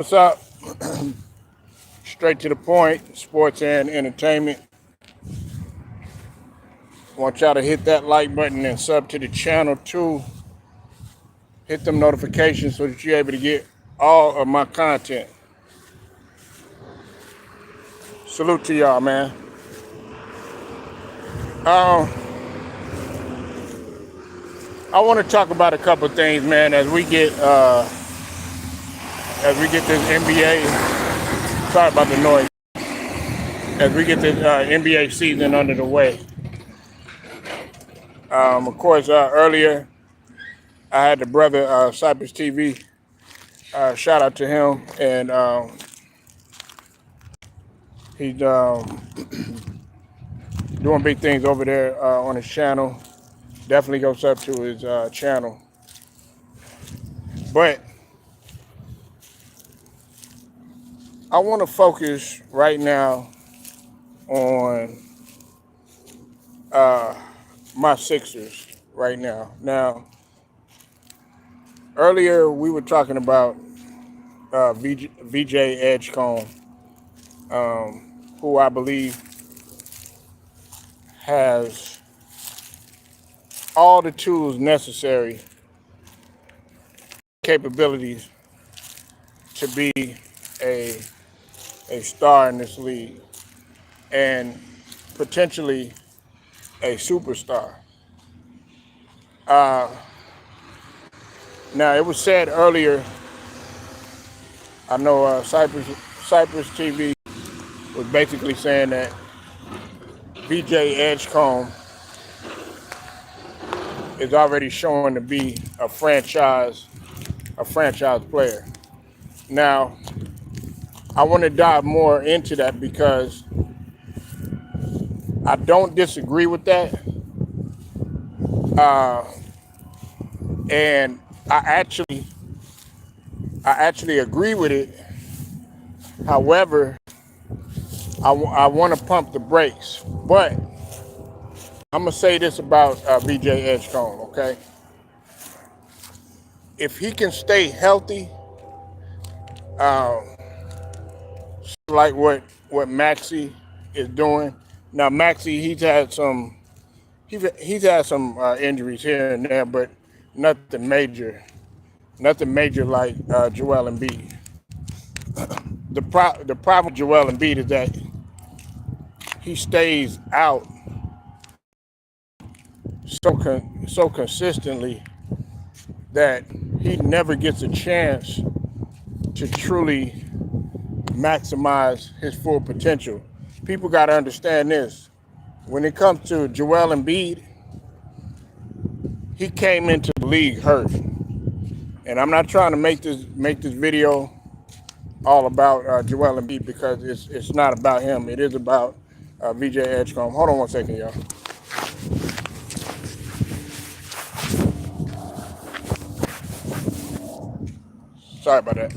What's up? Straight to the point, sports and entertainment. Want y'all to hit that like button and sub to the channel too. Hit them notifications so that you're able to get all of my content. Salute to y'all, man. I want to talk about a couple of things, man, as we get this NBA. Sorry about the noise. As we get this NBA season under the way. Of course, earlier I had the brother Cypress TV. Shout out to him, and he's doing big things over there on his channel. Definitely go sub to his channel. But I want to focus right now on my Sixers right now. Now, earlier we were talking about VJ Edgecombe, who I believe has all the tools necessary, capabilities to be a star in this league and potentially a superstar. Now, it was said earlier, I know Cypress TV was basically saying that VJ Edgecombe is already showing to be a franchise player. Now, I want to dive more into that because I don't disagree with that. And I actually agree with it. However, I want to pump the brakes. But I'm going to say this about VJ Edgecombe, okay? If he can stay healthy, like what Maxey is doing. Now, Maxey, he's had some injuries here and there, but nothing major like Joel Embiid. The problem with Joel Embiid is that he stays out so consistently that he never gets a chance to truly maximize his full potential. People got to understand this. When it comes to Joel Embiid, he came into the league hurt. And I'm not trying to make this video all about Joel Embiid because it's not about him. It is about VJ Edgecombe. Hold on one second, y'all. Sorry about that.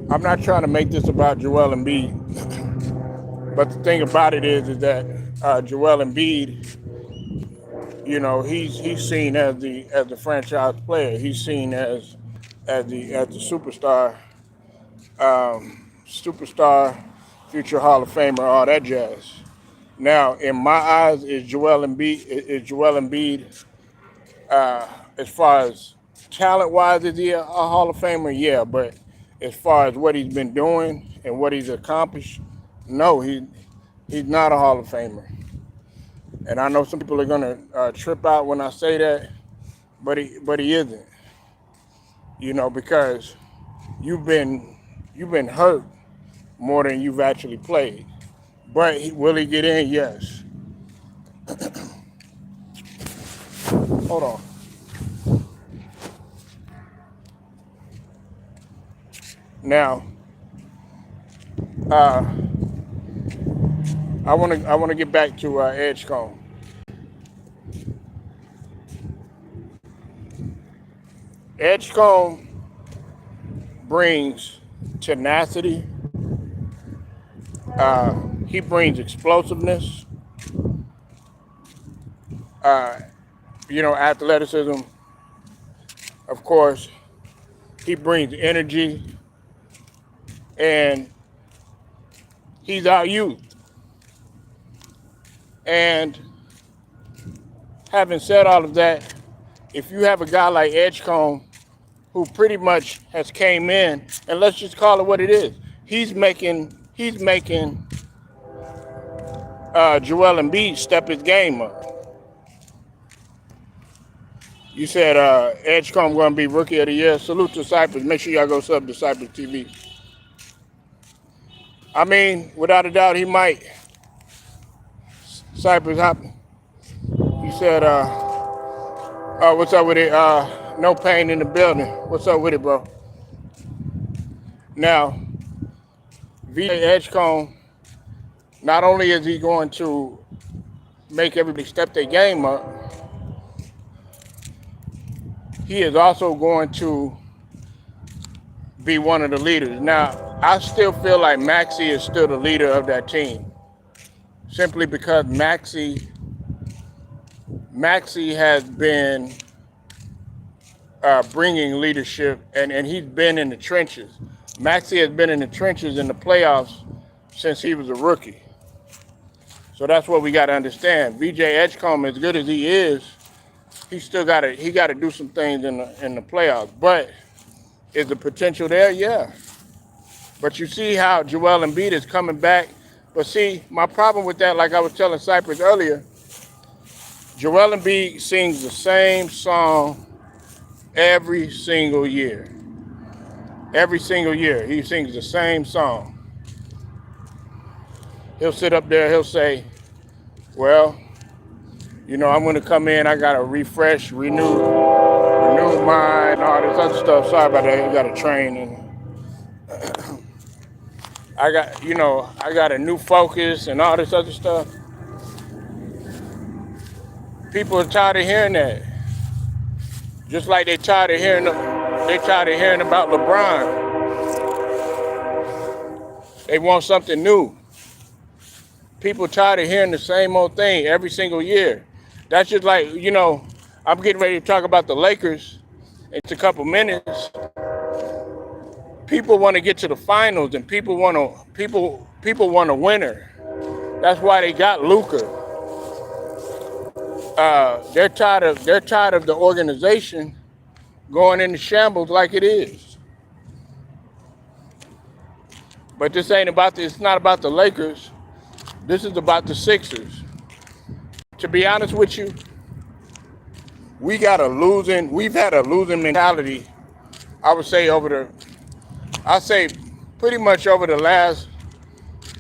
I'm not trying to make this about Joel Embiid, but the thing about it is that Joel Embiid, you know, he's seen as the franchise player. He's seen as the superstar, future Hall of Famer, all that jazz. Now, in my eyes, is Joel Embiid as far as talent-wise, is he a Hall of Famer? Yeah, but as far as what he's been doing and what he's accomplished, no, he's not a Hall of Famer. And I know some people are gonna trip out when I say that, but he isn't. You know, because you've been hurt more than you've actually played. But will he get in? Yes. Hold on. Now, I want to get back to Edgecombe. Edgecombe brings tenacity. He brings explosiveness. Athleticism. Of course, he brings energy, and he's our youth. And having said all of that, if you have a guy like Edgecombe who pretty much has came in, and let's just call it what it is, he's making Joel Embiid step his game up. You said Edgecombe going to be Rookie of the Year. Salute to Cypress. Make sure y'all go sub to Cypress TV. I mean, without a doubt, he might. Cypress Hop. You said, what's up with it? No pain in the building. What's up with it, bro? Now, VJ Edgecombe, not only is he going to make everybody step their game up, he is also going to be one of the leaders. Now, I still feel like Maxey is still the leader of that team, simply because Maxey has been bringing leadership, and he's been in the trenches. Maxey has been in the trenches in the playoffs since he was a rookie. So that's what we got to understand. VJ Edgecombe, as good as he is, he got to do some things in the playoffs. But is the potential there? Yeah. But you see how Joel Embiid is coming back. But see, my problem with that, like I was telling Cypress earlier, Joel Embiid sings the same song every single year. Every single year, he sings the same song. He'll sit up there, he'll say, well, you know, I'm going to come in, I got to refresh, renew mind, all this other stuff. Sorry about that, you got to train. And I got a new focus and all this other stuff. People are tired of hearing that. Just like they tired of hearing about LeBron. They want something new. People tired of hearing the same old thing every single year. That's just like, you know, I'm getting ready to talk about the Lakers in a couple minutes. People want to get to the finals, and people want a winner. That's why they got Luka. They're tired of the organization going into shambles like it is. But this ain't about it's not about the Lakers. This is about the Sixers. To be honest with you, we've had a losing mentality, I would say pretty much over the last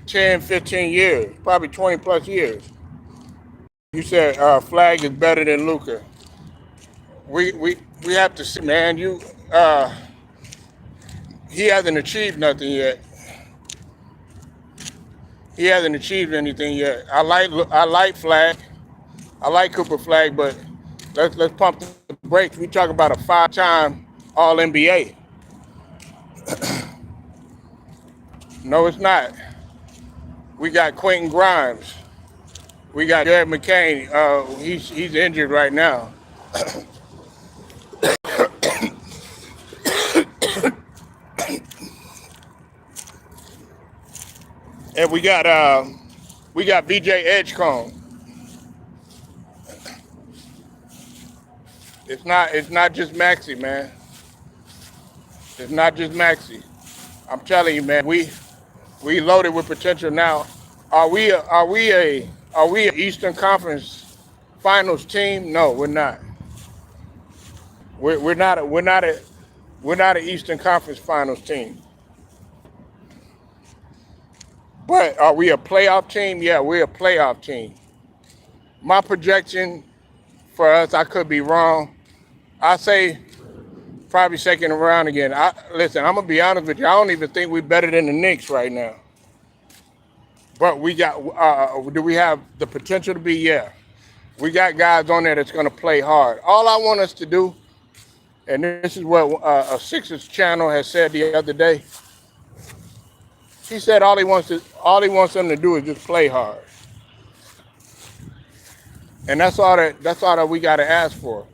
10, 15 years, probably 20 plus years. You said Flag is better than Luka. We have to see, man. He hasn't achieved nothing yet. He hasn't achieved anything yet. I like Flag. I like Cooper Flag, but let's pump the brakes. We talk about a 5-time All-NBA. No, it's not. We got Quentin Grimes. We got Jared McCain. He's injured right now. And we got VJ Edgecombe. It's not just Maxey, man. It's not just Maxey. I'm telling you, man, we loaded with potential now. Are we an Eastern Conference Finals team? No, we're not. We're not an Eastern Conference Finals team. But are we a playoff team? Yeah, we're a playoff team. My projection for us, I could be wrong. I say probably second round again. Listen, I'm gonna be honest with you. I don't even think we're better than the Knicks right now. But we got. Do we have the potential to be? Yeah. We got guys on there that's gonna play hard. All I want us to do, and this is what a Sixers channel has said the other day. He said all he wants them to do is just play hard. And that's all that we got to ask for.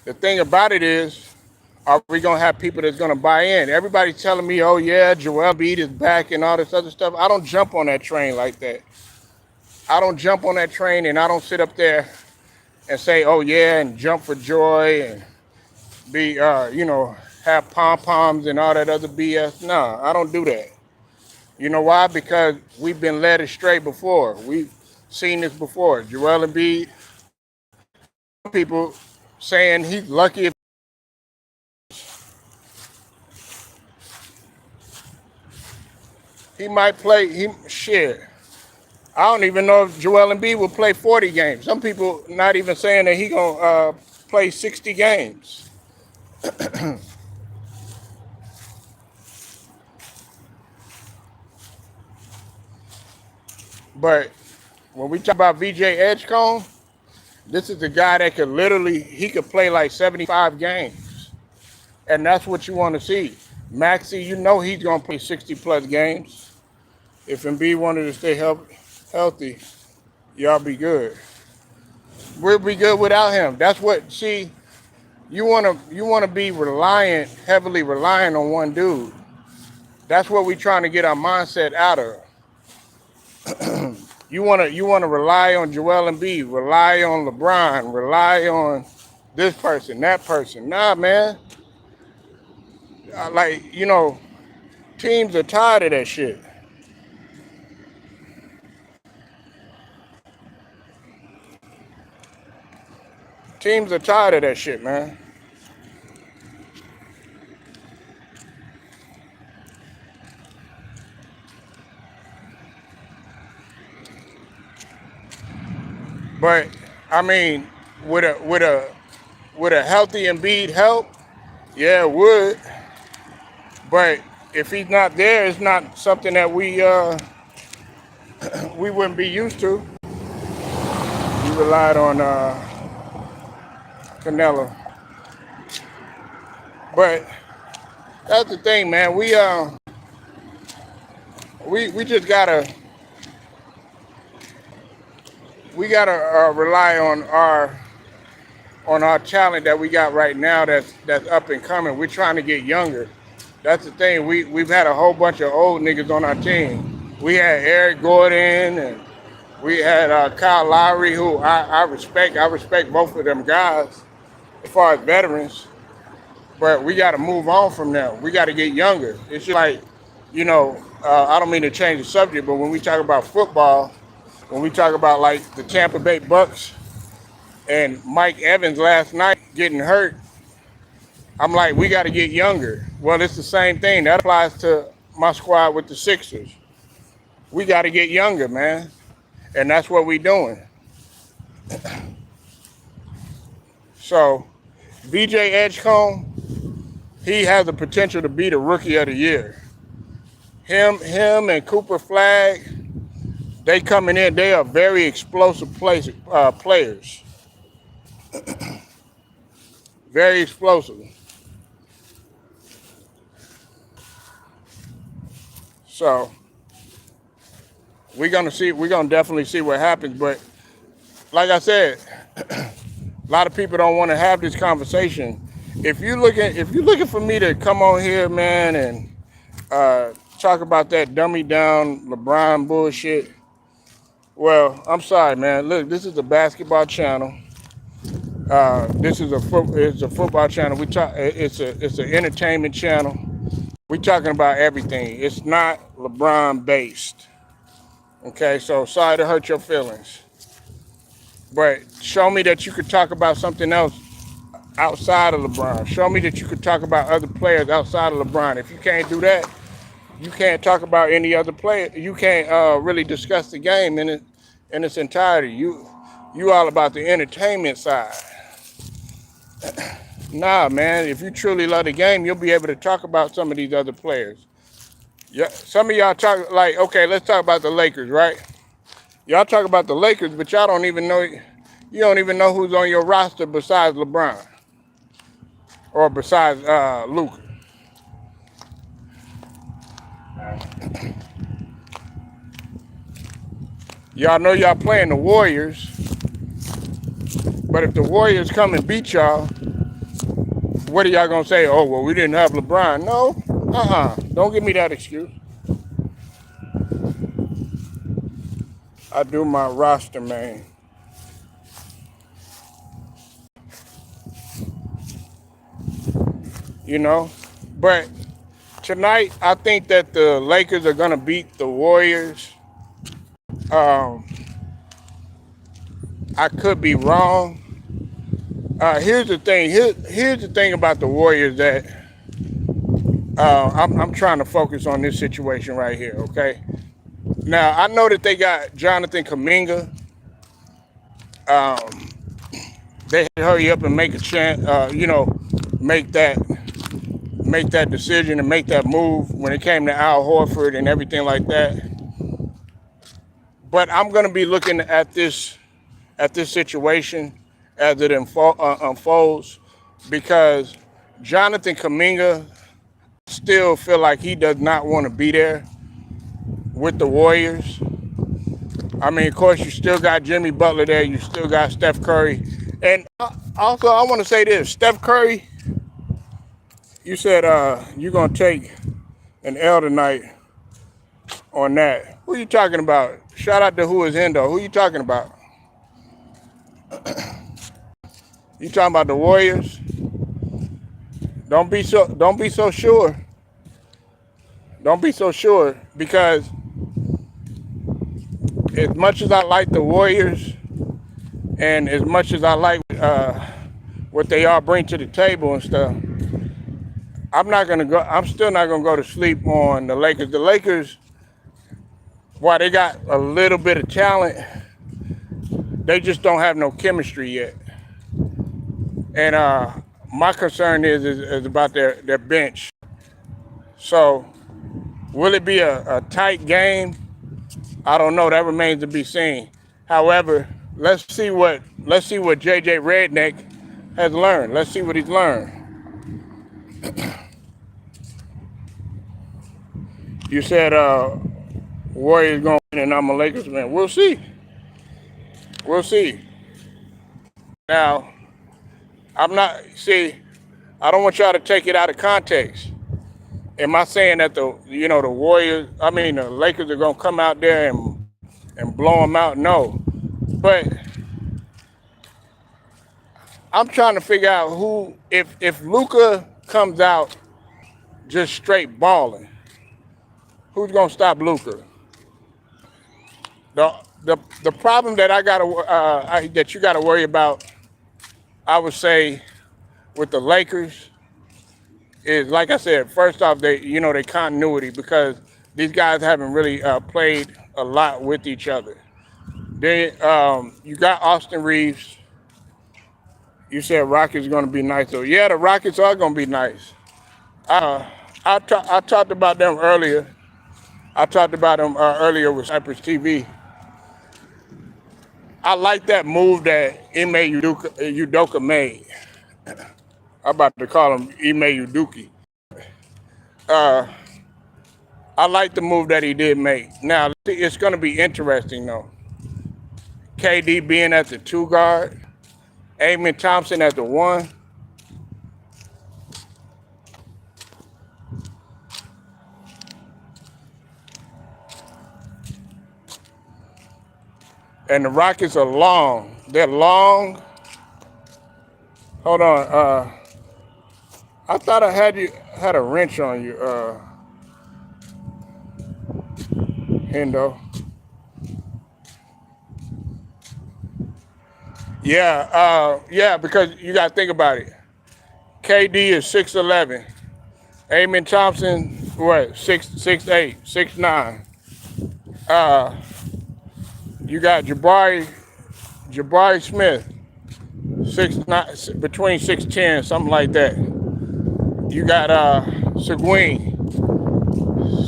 The thing about it is, Are we gonna have people that's gonna buy in? Everybody's telling me, oh yeah, Joel Embiid is back and all this other stuff. I don't jump on that train like that. I don't jump on that train, and I don't sit up there and say, oh yeah, and jump for joy and be, have pom poms and all that other BS. No, I don't do that. You know why? Because we've been led astray before. We've seen this before. Joel Embiid, people saying he's lucky if he might play. Shit. I don't even know if Joel Embiid will play 40 games. Some people not even saying that he gonna play 60 games. But when we talk about VJ Edgecombe, this is the guy that could literally, he could play like 75 games. And that's what you want to see. Maxey, you know he's going to play 60 plus games. If Embiid wanted to stay healthy, y'all be good. We'll be good without him. That's what, see, you want to be heavily reliant on one dude. That's what we're trying to get our mindset out of. You want to rely on Joel Embiid, rely on LeBron, rely on this person, that person. Nah, man. Teams are tired of that shit. Teams are tired of that shit, man. But I mean, with a healthy Embiid help, yeah, it would. But if he's not there, it's not something that we wouldn't be used to. We relied on Canelo. But that's the thing, man. We just gotta rely on our talent that we got right now that's up and coming. We're trying to get younger. That's the thing. We've had a whole bunch of old niggas on our team. We had Eric Gordon and we had Kyle Lowry, who I respect. I respect both of them guys as far as veterans. But we got to move on from them. We got to get younger. It's just like, I don't mean to change the subject, but when we talk about football, when we talk about like the Tampa Bay Bucks and Mike Evans last night getting hurt, I'm like, we got to get younger. Well, it's the same thing. That applies to my squad with the Sixers. We got to get younger, man. And that's what we're doing. So, VJ Edgecombe, he has the potential to be the Rookie of the Year. Him and Cooper Flagg, they coming in. They are very explosive players. Very explosive. So we're gonna definitely see what happens. But like I said, a lot of people don't want to have this conversation. If you're looking for me to come on here, man, and talk about that dummy down LeBron bullshit, well, I'm sorry, man. Look, this is a basketball channel. This is it's a football channel. It's an entertainment channel. We're talking about everything. It's not LeBron based. Okay, so sorry to hurt your feelings. But show me that you could talk about something else outside of LeBron. Show me that you could talk about other players outside of LeBron. If you can't do that, you can't talk about any other player. You can't really discuss the game in its entirety. You all about the entertainment side. Nah, man, if you truly love the game, you'll be able to talk about some of these other players. Yeah, some of y'all talk like, okay, let's talk about the Lakers, right? Y'all talk about the Lakers, but you don't even know who's on your roster besides LeBron or besides Luka. Y'all know y'all playing the Warriors, but if the Warriors come and beat y'all, what are y'all gonna say? Oh, well, we didn't have LeBron. No, don't give me that excuse. I do my roster, man. You know, but tonight I think that the Lakers are gonna beat the Warriors. Um, I could be wrong. Here's the thing. Here's the thing about the Warriors that I'm trying to focus on this situation right here. Okay. Now I know that they got Jonathan Kuminga. They hurry up and make a chance. Make that decision and make that move when it came to Al Horford and everything like that. But I'm gonna be looking at this situation as it unfolds, because Jonathan Kuminga still feel like he does not want to be there with the Warriors. I mean, of course, you still got Jimmy Butler there. You still got Steph Curry. And also, I want to say this. Steph Curry, you said you're going to take an L tonight on that. Who are you talking about? Shout out to Who Is Hendo. Who are you talking about? You talking about the Warriors? Don't be so sure. Don't be so sure, because as much as I like the Warriors and as much as I like what they all bring to the table and stuff, I'm still not gonna go to sleep on the Lakers. The Lakers, while they got a little bit of talent, they just don't have no chemistry yet. And my concern is about their bench. So will it be a tight game? I don't know. That remains to be seen. However, let's see what JJ Redneck has learned. Let's see what he's learned. You said Warriors going to win and I'm a Lakers man. We'll see. We'll see. Now, I don't want y'all to take it out of context. Am I saying that the Lakers are going to come out there and blow them out? No. But I'm trying to figure out if Luka comes out just straight balling, who's gonna stop Luka? The problem that that you gotta worry about, I would say, with the Lakers is, like I said, first off, their continuity, because these guys haven't really played a lot with each other. You got Austin Reeves. You said Rockets going to be nice, though. Yeah, the Rockets are going to be nice. I talked about them earlier. I talked about them earlier with Cypress TV. I like that move that Ime Udoka made. I'm about to call him Ime Udoki. I like the move that he did make. Now, it's going to be interesting, though. KD being at the 2 guard, Amen Thompson at the 1. And the Rockets are long. They're long. Hold on. I thought I had a wrench on you, Hendo. Yeah, because you got to think about it. KD is 6'11". Amen Thompson, what, 6'8", 6'9". You got Jabari Smith, 6'9", between 6'10", something like that. You got Seguin,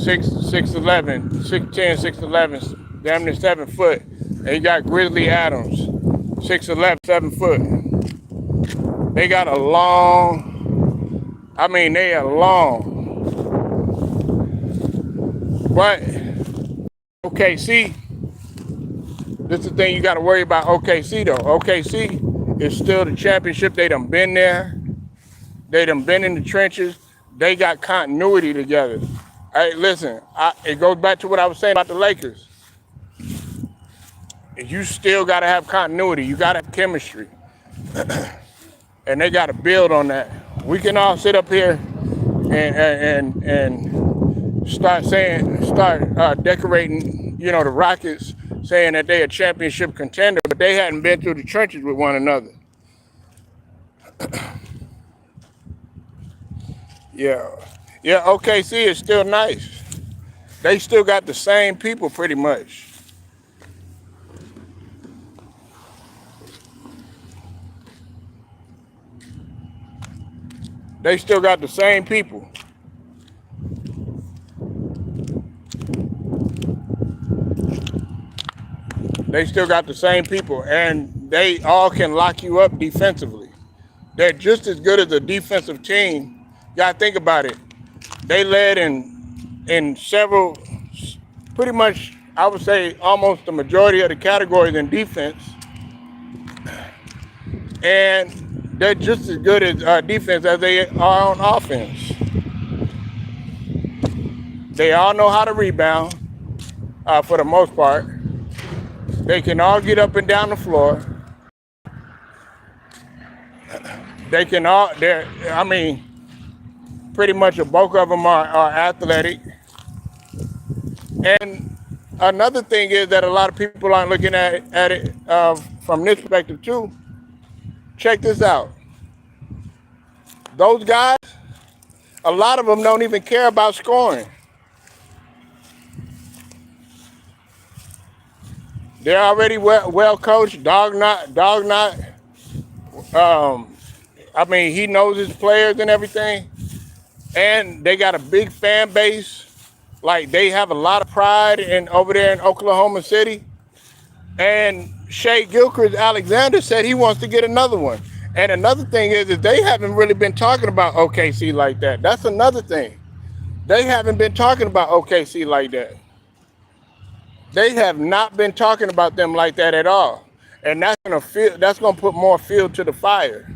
6'11", 6'10", 6'11", damn near 7 foot. And you got Grizzly Adams, 6'11", 7 foot. They got a long, they are long. But OKC, this is the thing you got to worry about OKC, though. OKC is still the championship. They done been there. They done been in the trenches. They got continuity together. Hey, listen, it goes back to what I was saying about the Lakers. You still got to have continuity. You got to have chemistry. And they got to build on that. We can all sit up here and start decorating, the Rockets, saying that they a championship contender, but they hadn't been through the trenches with one another. Yeah. Yeah, OKC is still nice. They still got the same people pretty much. They still got the same people. They still got the same people, and they all can lock you up defensively. They're just as good as a defensive team. You gotta think about it. They led in several, pretty much, I would say almost the majority of the categories in defense. And they're just as good at defense as they are on offense. They all know how to rebound, for the most part. They can all get up and down the floor. They can all, pretty much the bulk of them are athletic. And another thing is that a lot of people aren't looking at it from this perspective too. Check this out. Those guys, a lot of them don't even care about scoring. They're already well coached. Dog not. He knows his players and everything. And they got a big fan base. Like, they have a lot of pride over there in Oklahoma City. And Shea Gilchrist-Alexander said he wants to get another one. And another thing is that they haven't really been talking about OKC like that. That's another thing. They haven't been talking about OKC like that. They have not been talking about them like that at all. And that's gonna put more fuel to the fire.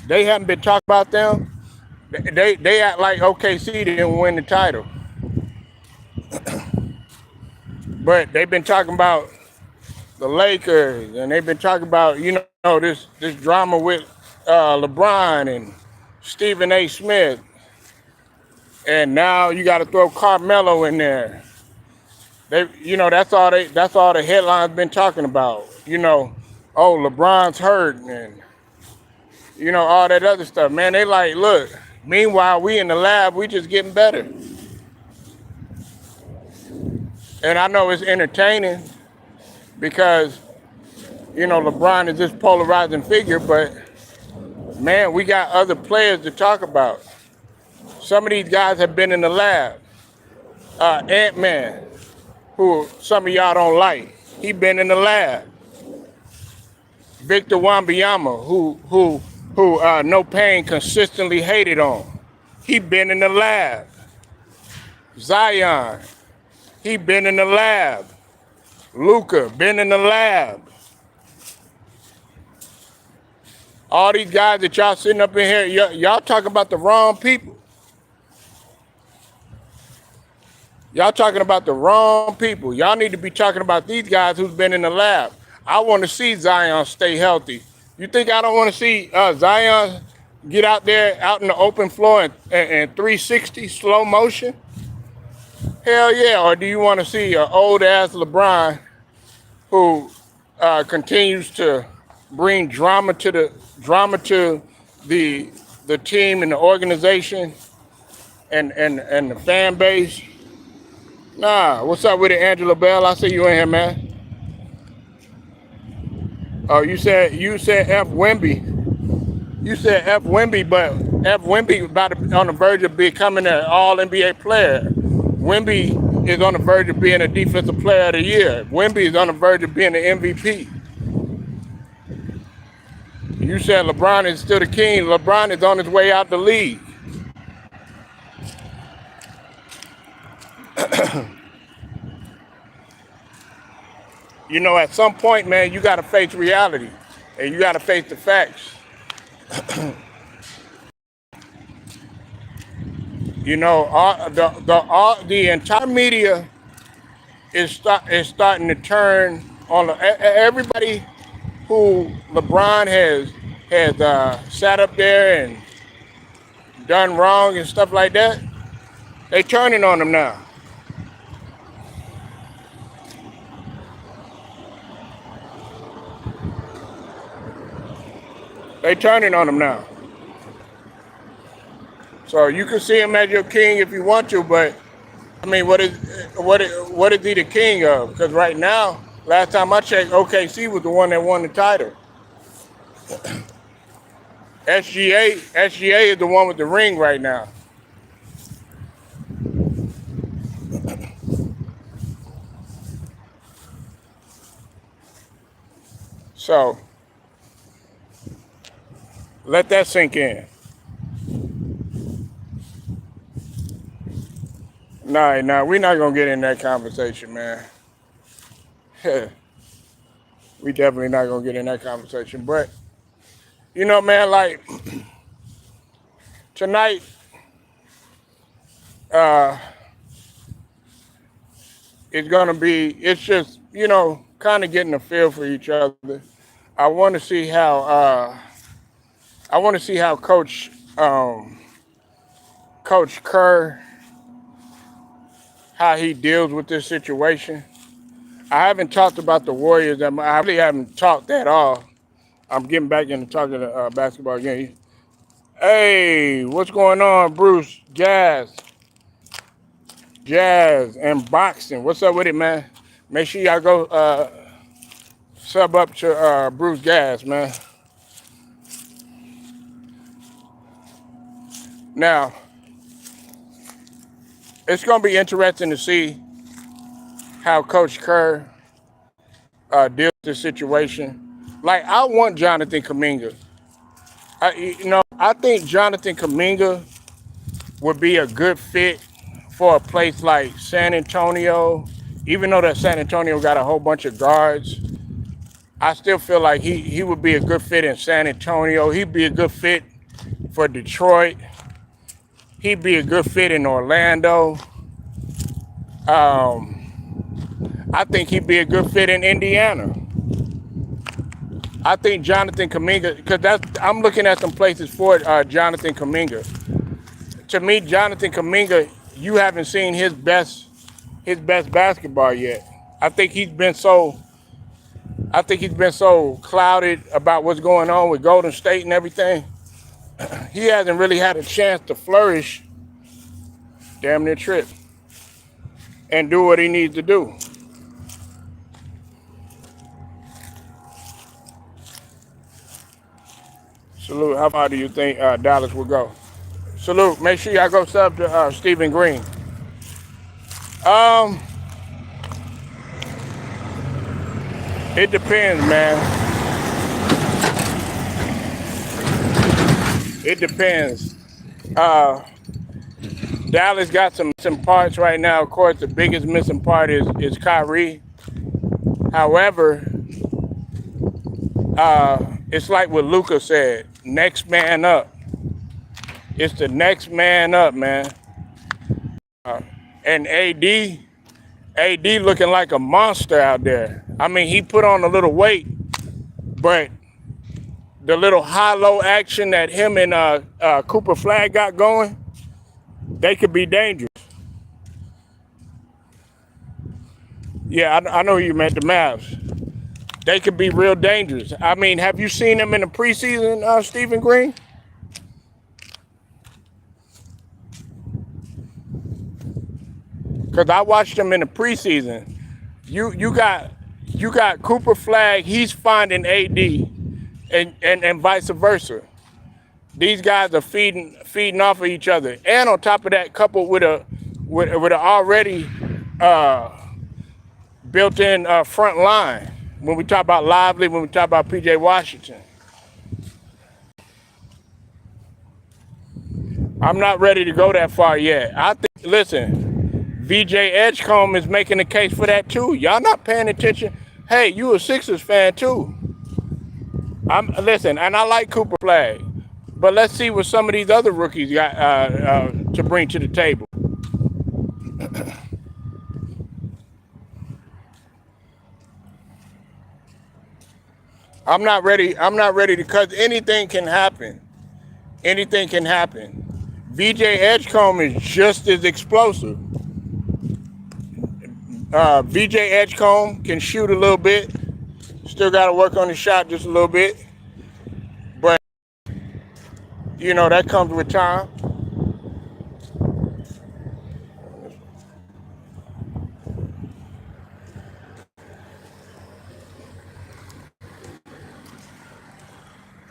They haven't been talking about them. They act like OKC didn't win the title. But they've been talking about the Lakers, and they've been talking about, this drama with LeBron and Stephen A. Smith. And now you got to throw Carmelo in there. That's all the headlines been talking about. Oh, LeBron's hurt, and all that other stuff. Man, they like, look, meanwhile we in the lab, we just getting better. And I know it's entertaining because, LeBron is this polarizing figure, but man, we got other players to talk about. Some of these guys have been in the lab. Ant-Man, who some of y'all don't like, he been in the lab. Victor Wembanyama, who No Pain consistently hated on, he been in the lab. Zion, he been in the lab. Luka, been in the lab. All these guys that y'all sitting up in here, y'all talking about the wrong people. Y'all talking about the wrong people. Y'all need to be talking about these guys who's been in the lab. I want to see Zion stay healthy. You think I don't want to see Zion get out there, out in the open floor and 360 slow motion? Hell yeah. Or do you want to see an old-ass LeBron who continues to bring drama to the team and the organization and the fan base? Nah, what's up with it, Angela Bell? I see you in here, man. Oh, you said F. Wemby. You said F. Wemby, but F. Wemby on the verge of becoming an All-NBA player. Wemby is on the verge of being a Defensive Player of the Year. Wemby is on the verge of being an MVP. You said LeBron is still the king. LeBron is on his way out the league. At some point, man, you got to face reality, and you got to face the facts. You know, the entire media is starting to turn on everybody who LeBron has sat up there and done wrong and stuff like that. They turning on him now. They turning on him now. So you can see him as your king if you want to, but I mean, what is he the king of? Because right now, last time I checked, OKC was the one that won the title. SGA is the one with the ring right now. So let that sink in. Nah, we're not gonna get in that conversation, man. We definitely not gonna get in that conversation. But you know, man, like tonight, it's just, you know, kind of getting a feel for each other. I want to see how Coach Kerr, how he deals with this situation. I haven't talked about the Warriors. I really haven't talked at all. I'm getting back into talking basketball again. Hey, what's going on, Bruce? Jazz, and boxing. What's up with it, man? Make sure y'all go sub up to Bruce Gas, man. Now, it's going to be interesting to see how Coach Kerr deals with this situation. Like, I want Jonathan Kuminga. I think Jonathan Kuminga would be a good fit for a place like San Antonio. Even though that San Antonio got a whole bunch of guards, I still feel like he would be a good fit in San Antonio. He'd be a good fit for Detroit. He'd be a good fit in Orlando. I think he'd be a good fit in Indiana. I think Jonathan Kuminga, because I'm looking at some places for Jonathan Kuminga. To me, Jonathan Kuminga, you haven't seen his best basketball yet. I think he's been so clouded about what's going on with Golden State and everything. He hasn't really had a chance to flourish, damn near trip, and do what he needs to do. Salute. How far do you think Dallas will go? Salute. Make sure y'all go sub to Stephen Green. It depends, man. It depends. Dallas got some parts right now. Of course, the biggest missing part is Kyrie. However, it's like what Luka said, next man up. It's the next man up, man. And AD looking like a monster out there. I mean, he put on a little weight, but the little high-low action that him and Cooper Flag got going, they could be dangerous. Yeah, I know you meant the Mavs. They could be real dangerous. I mean, have you seen them in the preseason, Stephen Green? Because I watched them in the preseason. You got Cooper Flag, he's finding AD, and vice versa. These guys are feeding off of each other. And on top of that, coupled with a already built-in front line. When we talk about Lively, when we talk about PJ Washington. I'm not ready to go that far yet. Listen, VJ Edgecombe is making a case for that too. Y'all not paying attention. Hey, you a Sixers fan too. Listen, and I like Cooper Flag. But let's see what some of these other rookies got to bring to the table. I'm not ready. I'm not ready because anything can happen. Anything can happen. VJ Edgecombe is just as explosive. VJ Edgecombe can shoot a little bit. Still got to work on the shot just a little bit. But, you know, that comes with time.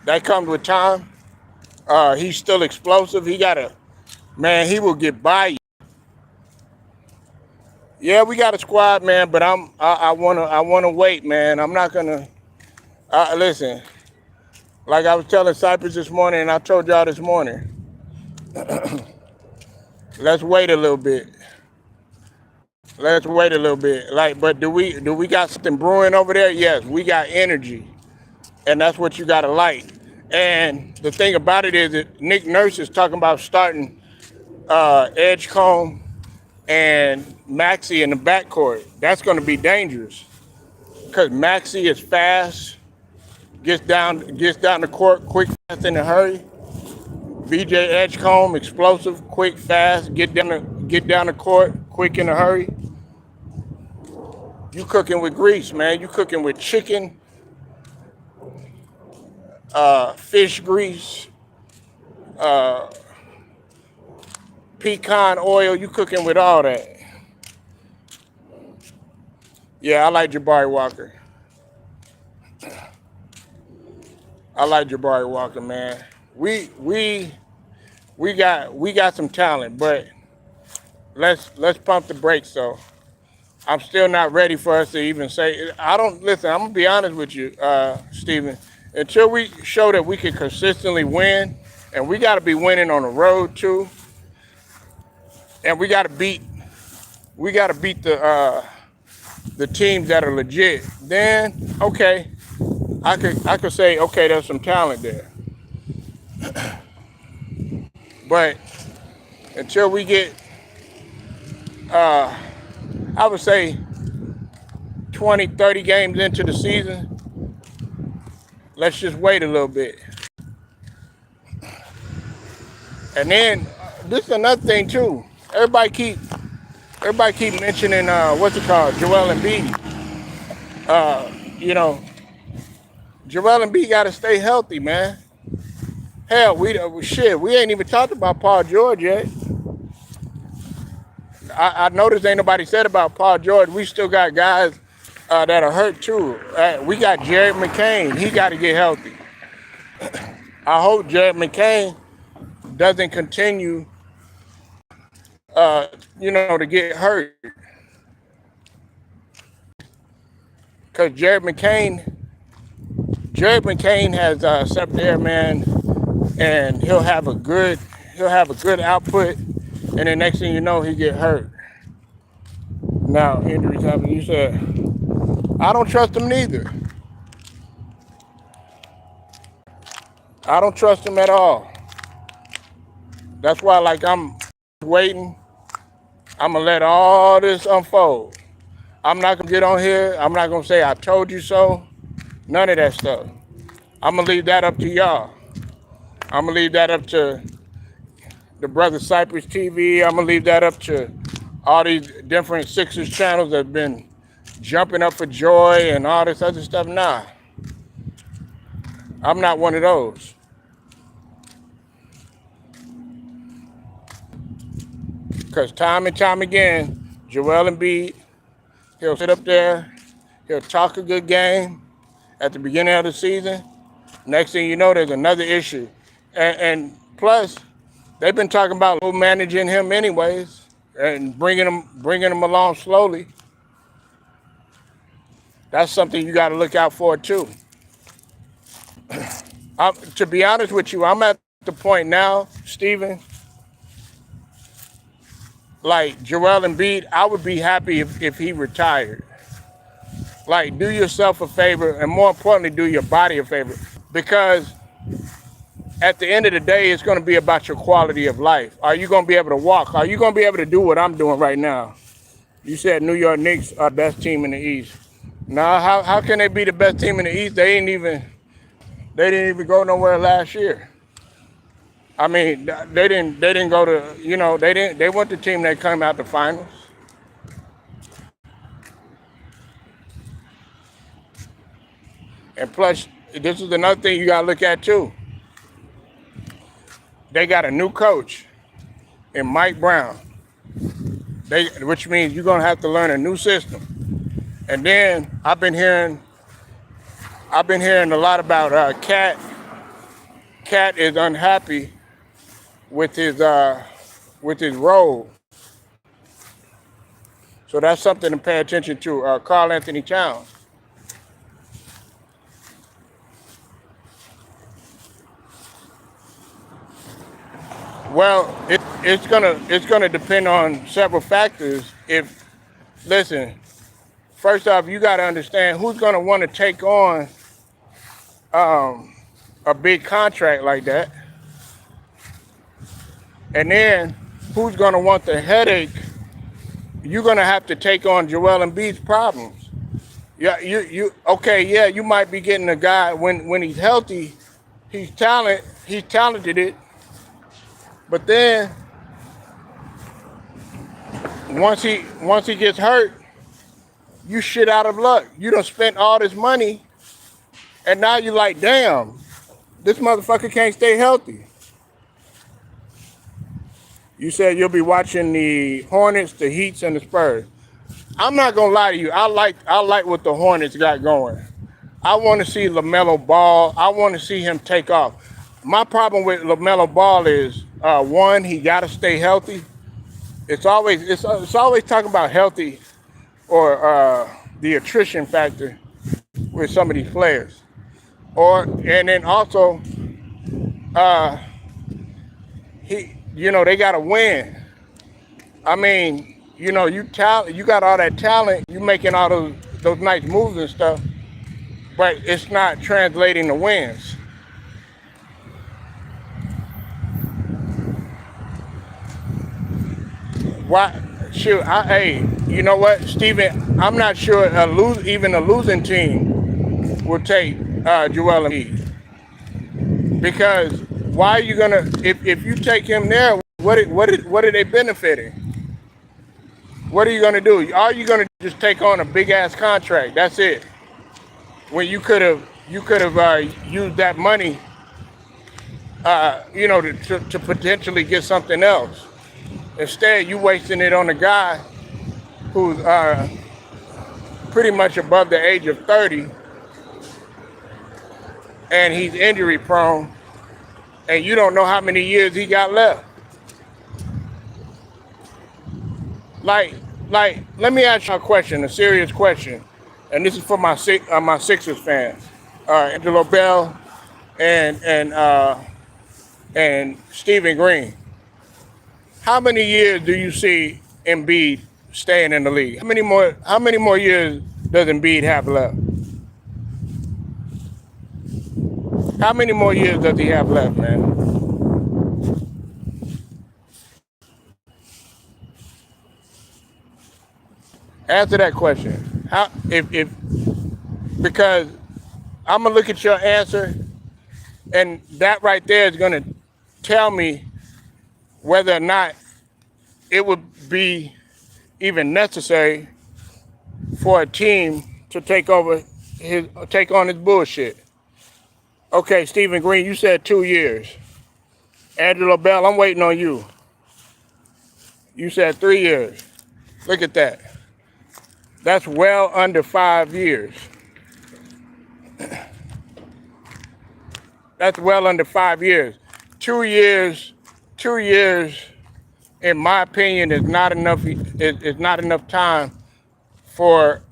That comes with time. He's still explosive. He got a, man, he will get by you. Yeah, we got a squad, man, but I wanna wait, man. I'm not gonna listen. Like I was telling Cypress this morning, and I told y'all this morning. Let's wait a little bit. Let's wait a little bit. Like, but do we got something brewing over there? Yes, we got energy, and that's what you gotta like. And the thing about it is that Nick Nurse is talking about starting Edgecombe and Maxey in the backcourt. That's going to be dangerous because Maxey is fast, gets down the court quick, fast, in a hurry. VJ Edgecombe, explosive, quick, fast, get down the court quick, in a hurry. You cooking with grease, man. You cooking with chicken, fish grease, pecan oil. You cooking with all that. Yeah, I like Jabari Walker. I like Jabari Walker, man. We got some talent, but let's pump the brakes. So I'm still not ready for us to even say. I don't listen. I'm gonna be honest with you, Steven. Until we show that we can consistently win, and we got to be winning on the road too, and we got to beat the teams that are legit. Then okay, I could say okay, there's some talent there. But until we get, I would say 20, 30 games into the season, let's just wait a little bit. And then this is another thing too. Everybody keep mentioning what's it called, Joel Embiid. You know, Joel Embiid got to stay healthy, man. Hell, we ain't even talked about Paul George yet. I noticed ain't nobody said about Paul George. We still got guys that are hurt too. We got Jared McCain. He got to get healthy. I hope Jared McCain doesn't continue, to get hurt. Because Jared McCain has set there, man, and he'll have a good output, and the next thing you know, he get hurt. Now injuries happen. You said I don't trust him neither. I don't trust him at all. That's why, like, I'm waiting. I'm gonna let all this unfold. I'm not gonna get on here. I'm not gonna say I told you so. None of that stuff. I'm gonna leave that up to y'all. I'm gonna leave that up to the Brother Cypress TV. I'm gonna leave that up to all these different Sixers channels that have been jumping up for joy and all this other stuff. Nah, I'm not one of those. Because time and time again, Joel Embiid, he'll sit up there, he'll talk a good game at the beginning of the season. Next thing you know, there's another issue. And plus, they've been talking about managing him anyways and bringing him along slowly. That's something you got to look out for too. To be honest with you, I'm at the point now, Steven, like Joel Embiid, I would be happy if he retired. Like, do yourself a favor, and more importantly, do your body a favor. Because at the end of the day, it's going to be about your quality of life. Are you going to be able to walk? Are you going to be able to do what I'm doing right now? You said New York Knicks are the best team in the East. Now, how can they be the best team in the East? They didn't even go nowhere last year. I mean, they didn't go to, they weren't the team that came out the finals. And plus, this is another thing you gotta look at too. They got a new coach in Mike Brown. Which means you're gonna have to learn a new system. And then I've been hearing a lot about Cat. Cat is unhappy with his role. So that's something to pay attention to. Karl Anthony Towns. Well, it's gonna depend on several factors. Listen, first off, you got to understand who's gonna want to take on a big contract like that, and then who's gonna want the headache. You're gonna have to take on Joel Embiid's problems. Yeah, okay, yeah, you might be getting a guy when he's healthy, he's talented. But then once he gets hurt, you shit out of luck. You done spent all this money, and now you're like, damn, this motherfucker can't stay healthy. You said you'll be watching the Hornets, the Heats, and the Spurs. I'm not gonna lie to you. I like what the Hornets got going. I want to see LaMelo Ball. I want to see him take off. My problem with LaMelo Ball is one, he got to stay healthy. It's always talking about healthy or the attrition factor with some of these players. And then also they got to win. I mean, you got all that talent, you making all those nice moves and stuff, but it's not translating to wins. Why? Shoot, hey, you know what, Steven? I'm not sure even a losing team will take Joel Embiid, because why are you gonna? If you take him there, what are they benefiting? What are you gonna do? Are you gonna just take on a big ass contract? That's it. When you could have used that money, to potentially get something else. Instead, you wasting it on a guy who's pretty much above the age of 30, and he's injury prone, and you don't know how many years he got left. Like, let me ask you a question, a serious question, and this is for my Sixers fans, Angelo Bell and Stephen Green. How many years do you see Embiid staying in the league? How many more years does Embiid have left? How many more years does he have left, man? Answer that question. Because I'm gonna look at your answer, and that right there is gonna tell me whether or not it would be even necessary for a team to take on his bullshit. Okay, Stephen Green, you said 2 years. Angelo Bell, I'm waiting on you. You said 3 years. Look at that. That's well under 5 years. That's well under 5 years. 2 years, in my opinion, is not enough time for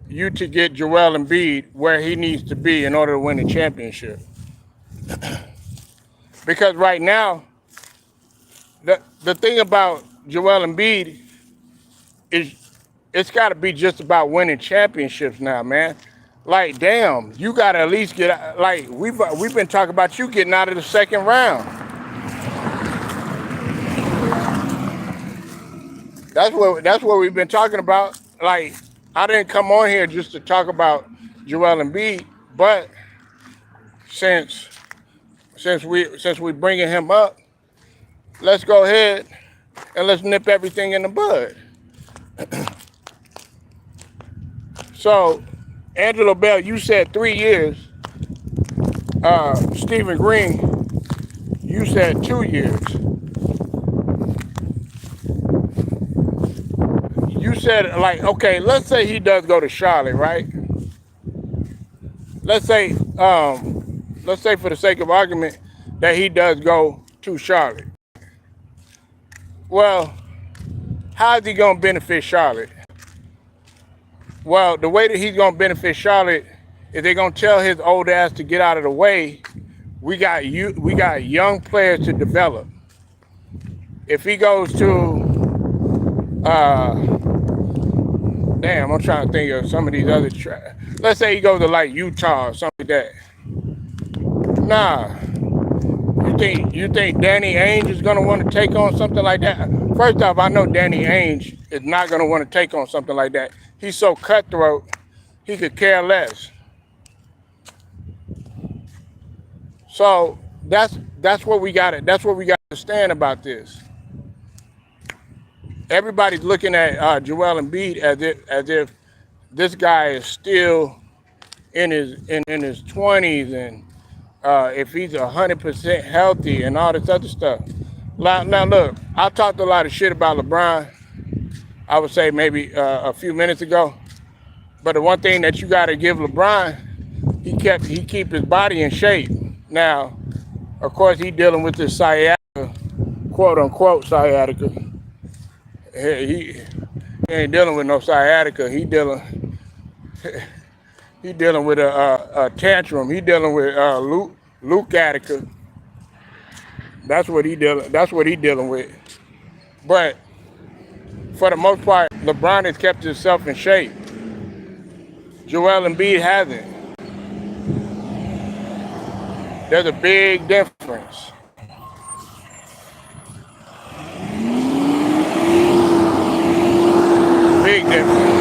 you to get Joel Embiid where he needs to be in order to win the championship. Because right now, the thing about Joel Embiid is it's got to be just about winning championships now, man. Like, damn, you gotta at least get out. Like, we've been talking about you getting out of the second round. That's what we've been talking about. Like, I didn't come on here just to talk about Joel Embiid, but since we bringing him up, let's go ahead and let's nip everything in the bud. So, Angelo Bell, you said 3 years. Stephen Green, you said 2 years. You said, like, okay, let's say he does go to Charlotte, right? Let's say for the sake of argument that he does go to Charlotte. Well, how is he gonna benefit Charlotte? Well, the way that he's gonna benefit Charlotte is they're gonna tell his old ass to get out of the way. We got young players to develop. If he goes to damn, I'm trying to think of some of these other let's say he goes to like Utah or something like that. Nah. You think Danny Ainge is gonna want to take on something like that? First off, I know Danny Ainge is not gonna want to take on something like that. He's so cutthroat, he could care less. So that's what we got. That's what we got to understand about this. Everybody's looking at Joel Embiid as if this guy is still in his 20s, and if he's 100% healthy and all this other stuff. Now look, I talked a lot of shit about LeBron. I would say maybe a few minutes ago, but the one thing that you got to give LeBron, he keep his body in shape. Now, of course, he dealing with this sciatica, quote unquote sciatica. He ain't dealing with no sciatica. He dealing with a tantrum. He dealing with Luke Attica. That's what he dealing with. But for the most part, LeBron has kept himself in shape. Joel Embiid hasn't. There's a big difference. Big difference.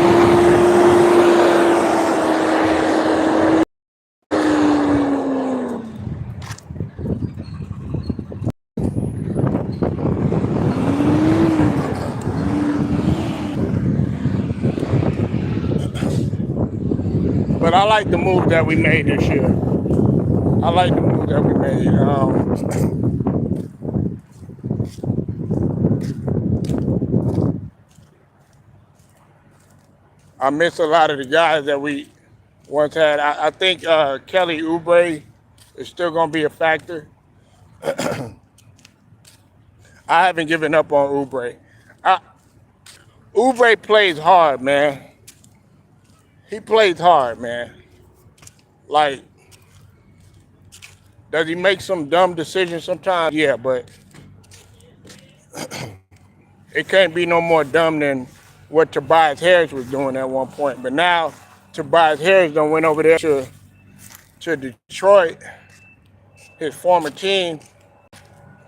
But I like the move that we made this year. I like the move that we made. I miss a lot of the guys that we once had. I think Kelly Oubre is still going to be a factor. I haven't given up on Oubre. Oubre plays hard, man. He plays hard, man. Like, does he make some dumb decisions sometimes? Yeah, but it can't be no more dumb than what Tobias Harris was doing at one point. But now Tobias Harris done went over there to Detroit, his former team,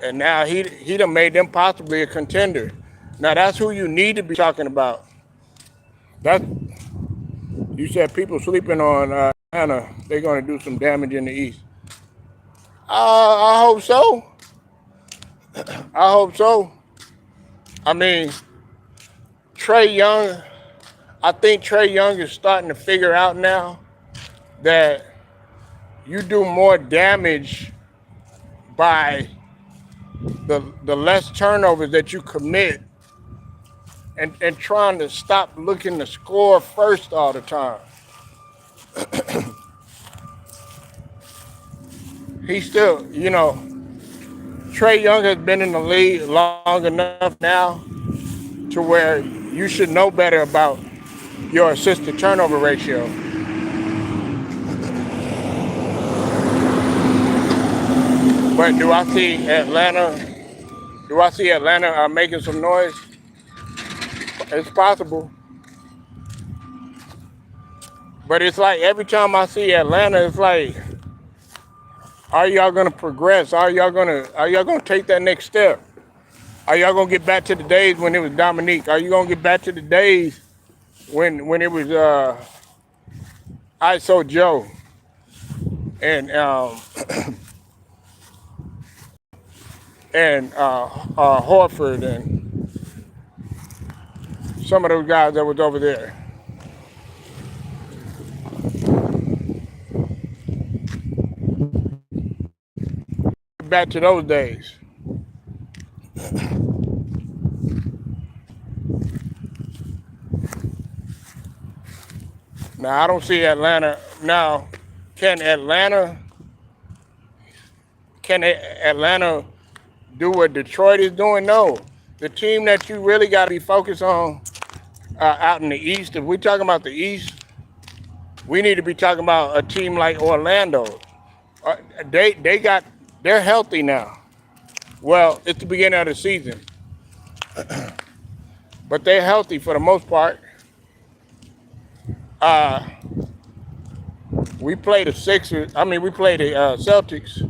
and now he done made them possibly a contender. Now that's who you need to be talking about. You said people sleeping on Atlanta, they're gonna do some damage in the East. I hope so. I hope so. I mean, Trae Young, I think Trae Young is starting to figure out now that you do more damage by the less turnovers that you commit and trying to stop looking to score first all the time. He still, Trae Young has been in the league long enough now to where you should know better about your assist to turnover ratio. But do I see Atlanta making some noise? It's possible. But it's like every time I see Atlanta, it's like, are y'all gonna progress? Are y'all gonna take that next step? Are y'all gonna get back to the days when it was Dominique? Are you gonna get back to the days when it was ISO Joe and Horford and some of those guys that was over there? Back to those days. Now I don't see Atlanta now. Can Atlanta do what Detroit is doing? No. The team that you really got to be focused on out in the East, if we're talking about the East, we need to be talking about a team like Orlando. They're healthy now. Well, it's the beginning of the season, but they're healthy for the most part. We played the Sixers. I mean, we played the Celtics.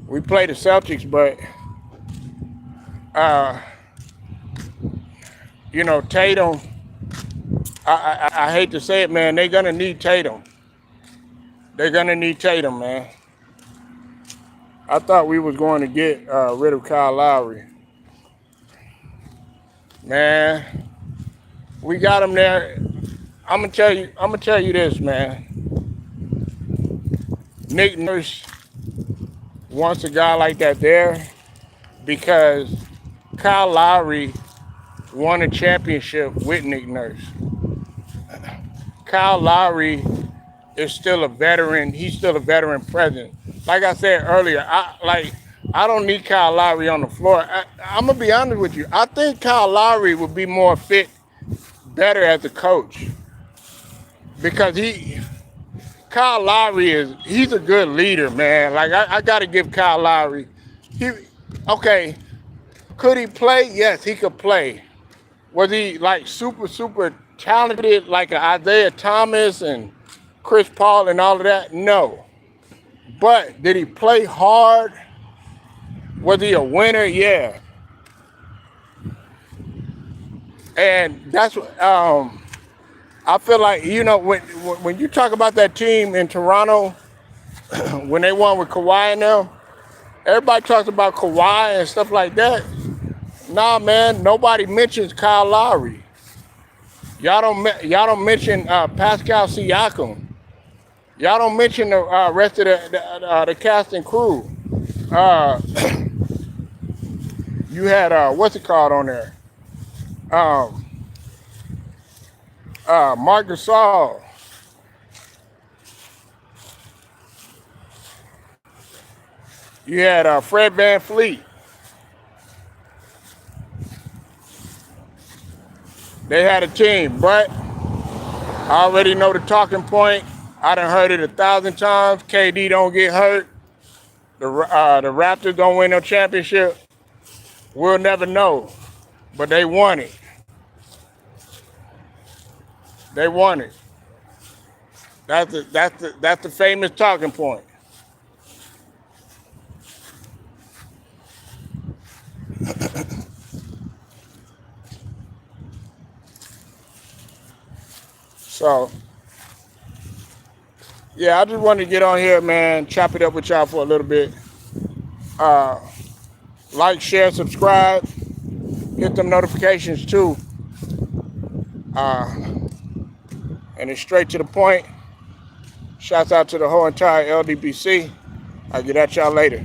We played the Celtics, but Tatum. I hate to say it, man. They're gonna need Tatum. They're gonna need Tatum, man. I thought we was going to get rid of Kyle Lowry. Man, we got him there. I'm gonna tell you this, man. Nick Nurse wants a guy like that there because Kyle Lowry won a championship with Nick Nurse. Kyle Lowry is still a veteran. He's still a veteran presence. Like I said earlier, I don't need Kyle Lowry on the floor. I'm gonna be honest with you. I think Kyle Lowry would be more fit, better as a coach, because Kyle Lowry he's a good leader, man. Like I gotta give Kyle Lowry. Okay, could he play? Yes, he could play. Was he like super talented like Isaiah Thomas and Chris Paul and all of that? No. But did he play hard? Was he a winner? Yeah. And that's what I feel like, when you talk about that team in Toronto, when they won with Kawhi and them, everybody talks about Kawhi and stuff like that. Nah, man, nobody mentions Kyle Lowry. Y'all don't mention Pascal Siakam. Y'all don't mention the rest of the cast and crew. You had what's it called on there? Marc Gasol. You had Fred VanVleet. They had a team, but I already know the talking point. I done heard it 1,000 times. KD don't get hurt. The Raptors don't win no championship. We'll never know, but they won it. They won it. That's the famous talking point. So, yeah, I just wanted to get on here, man, chop it up with y'all for a little bit. Like, share, subscribe, hit them notifications too. And it's straight to the point. Shouts out to the whole entire LDBC. I'll get at y'all later.